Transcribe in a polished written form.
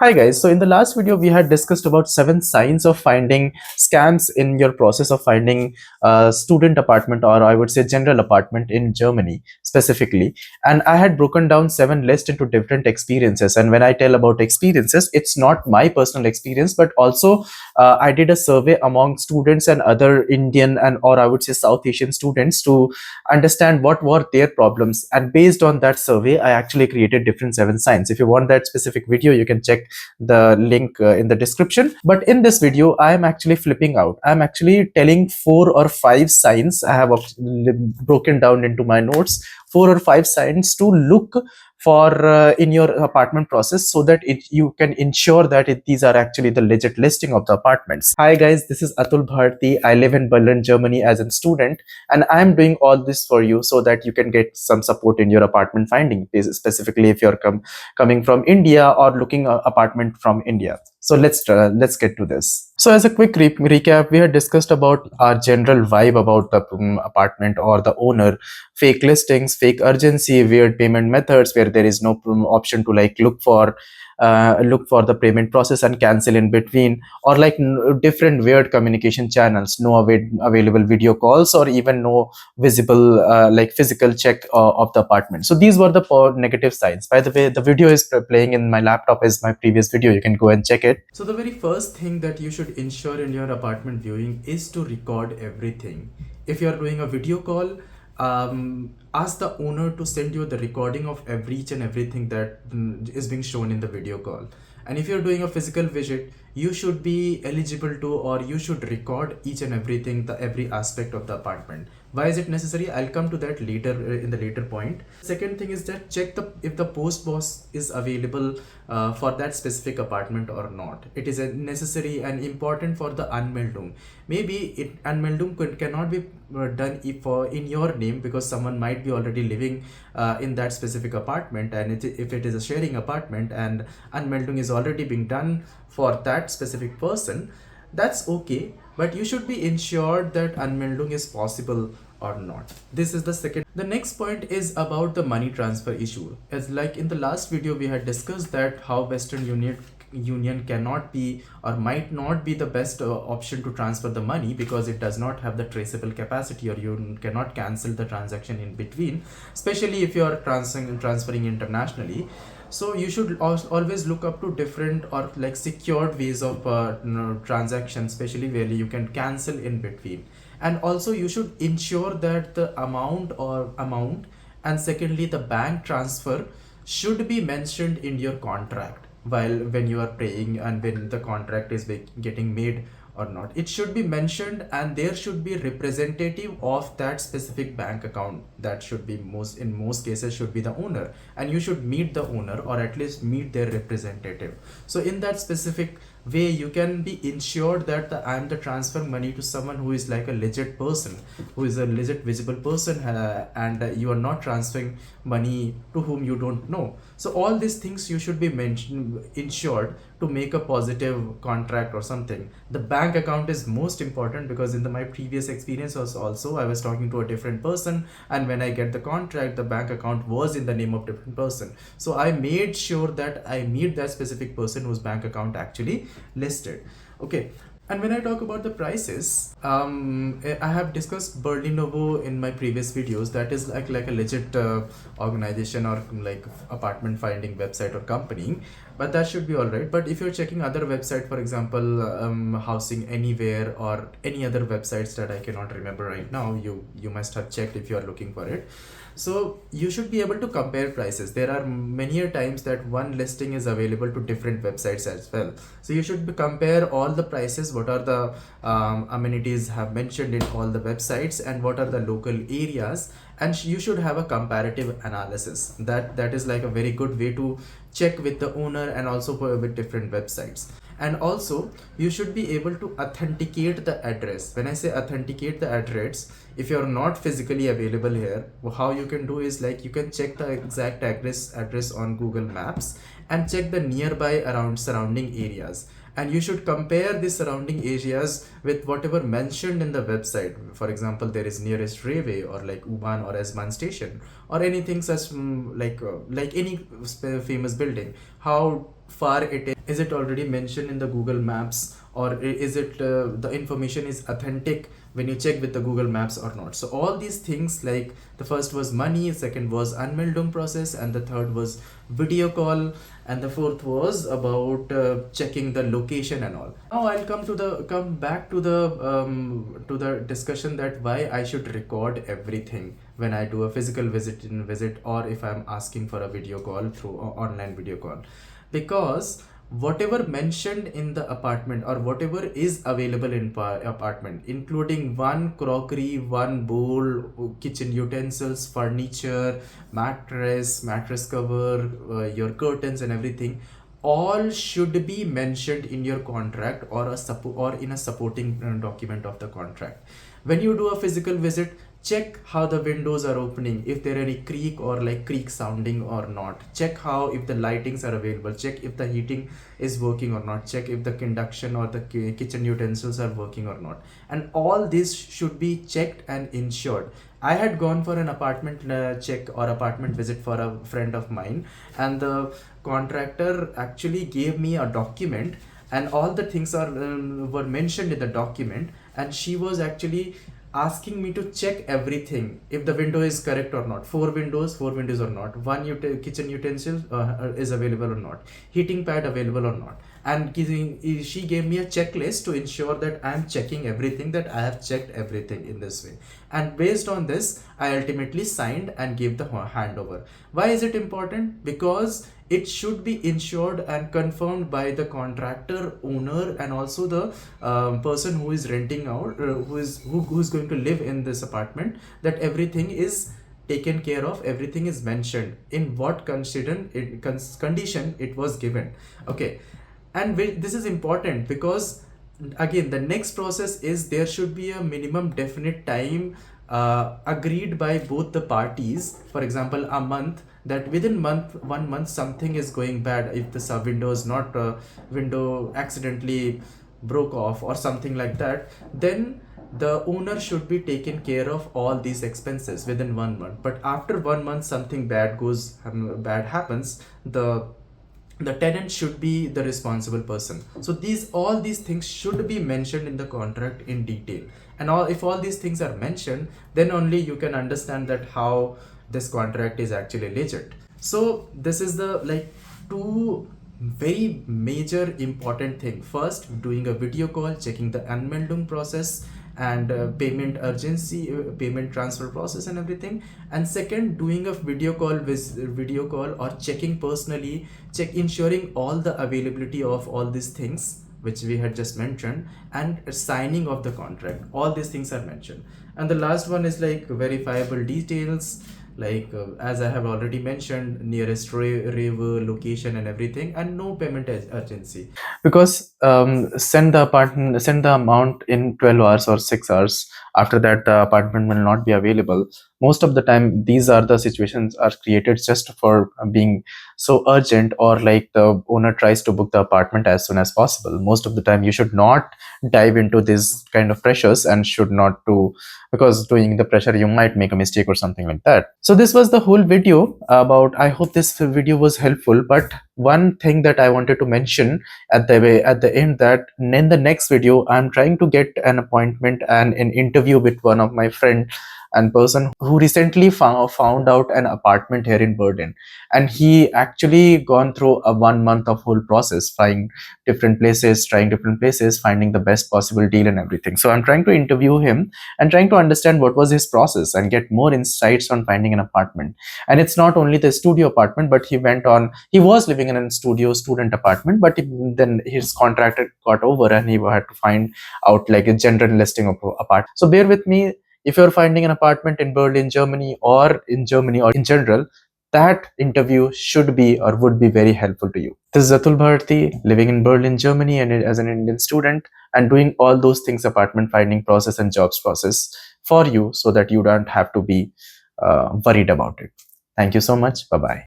Hi guys, so in the last video we had discussed about 7 signs of finding scams in your process of finding a student apartment, or I would say general apartment in Germany specifically. And I had broken down 7 lists into different experiences. And when I tell about experiences, it's not my personal experience, but also I did a survey among students and other Indian and or I would say South Asian students to understand what were their problems. And based on that survey, I actually created different 7 signs. If you want that specific video, you can check the link in the description. But in this video I am actually flipping out. I'm actually telling 4 or 5 signs. I have broken down into my notes 4 or 5 signs to look for in your apartment process, so that you can ensure that these are actually the legit listing of the apartments. Hi guys, this is Atul Bharti. I live in Berlin, Germany as a student, and I'm doing all this for you so that you can get some support in your apartment finding, specifically if you're coming from India or looking apartment from India. So let's get to this. So as a quick recap, we had discussed about our general vibe about the apartment or the owner, fake listings, fake urgency, weird payment methods where there is no option to like look for the payment process and cancel in between, or like different weird communication channels, no available video calls, or even no visible like physical check of the apartment. So these were the negative sides. By the way, the video is playing in my laptop is my previous video, you can go and check it. So the very first thing that you should ensure in your apartment viewing is to record everything. If you are doing a video call, ask the owner to send you the recording of each and everything that is being shown in the video call. And if you're doing a physical visit, you should be eligible to, or you should record each and everything, the every aspect of the apartment. Why is it necessary? I'll come to that later in the later point. Second thing is that check if the post box is available for that specific apartment or not. It is necessary and important for the Anmeldung. Maybe Anmeldung cannot be done in your name, because someone might be already living in that specific apartment, and if it is a sharing apartment and Anmeldung is already being done for that specific person, that's okay, but you should be ensured that Anmeldung is possible or not. This is the second. The next point is about the money transfer issue. As like in the last video we had discussed that how Western Union cannot be or might not be the best option to transfer the money, because it does not have the traceable capacity, or you cannot cancel the transaction in between, especially if you are transferring internationally. So you should always look up to different or like secured ways of transaction, especially where you can cancel in between. And also you should ensure that the amount and secondly the bank transfer should be mentioned in your contract while when you are paying, and when the contract is getting made or not, it should be mentioned, and there should be representative of that specific bank account. That should be in most cases should be the owner, and you should meet the owner or at least meet their representative. So in that specific way you can be ensured that I'm the transferring money to someone who is like a legit person, who is a legit visible person, and you are not transferring money to whom you don't know. So all these things you should be ensured to make a positive contract or something. The bank account is most important, because in my previous experience was also I was talking to a different person, and when I get the contract, the bank account was in the name of different person. So I made sure that I meet that specific person whose bank account actually listed. Okay. And when I talk about the prices, I have discussed Berlinovo in my previous videos. That is like a legit organization or like apartment finding website or company, but that should be all right. But if you're checking other website, for example, Housing Anywhere or any other websites that I cannot remember right now, you must have checked if you are looking for it. So you should be able to compare prices. There are many times that one listing is available to different websites as well. So you should compare all the prices, what are the amenities have mentioned in all the websites, and what are the local areas, and you should have a comparative analysis. That is like a very good way to check with the owner and also with different websites. And also you should be able to authenticate the address. When I say authenticate the address, if you're not physically available here, how you can do is like you can check the exact address on Google Maps and check the nearby surrounding areas, and you should compare the surrounding areas with whatever mentioned in the website. For example, there is nearest railway or like U-Bahn or S-Bahn station or anything such like any famous building. How far it is it already mentioned in the Google Maps, or is it the information is authentic when you check with the Google Maps or not. So all these things, like the first was money, second was Anmeldung process, and the third was video call, and the fourth was about checking the location and all. Now I'll come back to the discussion that why I should record everything when I do a physical visit, or if I'm asking for a video call through online video call. Because whatever mentioned in the apartment, or whatever is available in apartment, including one crockery, one bowl, kitchen utensils, furniture, mattress cover, your curtains and everything, all should be mentioned in your contract, or or in a supporting document of the contract. When you do a physical visit, check how the windows are opening, if there are any creak or like creak sounding or not. Check how, if the lightings are available. Check if the heating is working or not. Check if the induction or the kitchen utensils are working or not. And all this should be checked and ensured. I had gone for an apartment check or apartment visit for a friend of mine, and the contractor actually gave me a document, and all the things were mentioned in the document, and she was actually asking me to check everything, if the window is correct or not, four windows or not, one kitchen utensil is available or not, heating pad available or not, and she gave me a checklist to ensure that I am checking everything, that I have checked everything in this way. And based on this, I ultimately signed and gave the handover. Why is it important? Because it should be ensured and confirmed by the contractor, owner, and also the person who is renting out, who's going to live in this apartment, that everything is taken care of, everything is mentioned in what condition it was given. Okay. And this is important because, again, the next process is there should be a minimum definite time agreed by both the parties. For example, a month, that within 1 month something is going bad, if the sub window is not window accidentally broke off or something like that, then the owner should be taken care of all these expenses within 1 month. But after 1 month something bad happens, the tenant should be the responsible person. So all these things should be mentioned in the contract in detail. And if all these things are mentioned, then only you can understand that how this contract is actually legit. So this is the two very major important thing. First, doing a video call, checking the Anmeldung process and payment urgency, payment transfer process and everything. And second, doing a video call or checking personally, ensuring all the availability of all these things which we had just mentioned, and signing of the contract. All these things are mentioned. And the last one is like verifiable details, like as I have already mentioned, nearest river location and everything, and no payment urgency. Because send the amount in 12 hours or 6 hours, after that the apartment will not be available. Most of the time these are the situations are created just for being so urgent, or like the owner tries to book the apartment as soon as possible. Most of the time you should not dive into this kind of pressures, and should not do, because doing the pressure you might make a mistake or something like that. So this was the whole video about, I hope this video was helpful. But one thing that I wanted to mention at the end, that in the next video I'm trying to get an appointment and an interview with one of my friend and person who recently found out an apartment here in Berlin, and he actually gone through a 1 month of whole process, trying different places, finding the best possible deal and everything. So I'm trying to interview him and trying to understand what was his process and get more insights on finding an apartment. And it's not only the studio apartment, but he was living in a student apartment, but then his contract got over and he had to find out like a general listing of apartment. So bear with me. If you're finding an apartment in Berlin, Germany, or in general, that interview should be or would be very helpful to you. This is Atul Bharti, living in Berlin, Germany, and as an Indian student, and doing all those things, apartment finding process and jobs process for you, so that you don't have to be worried about it. Thank you so much. Bye bye.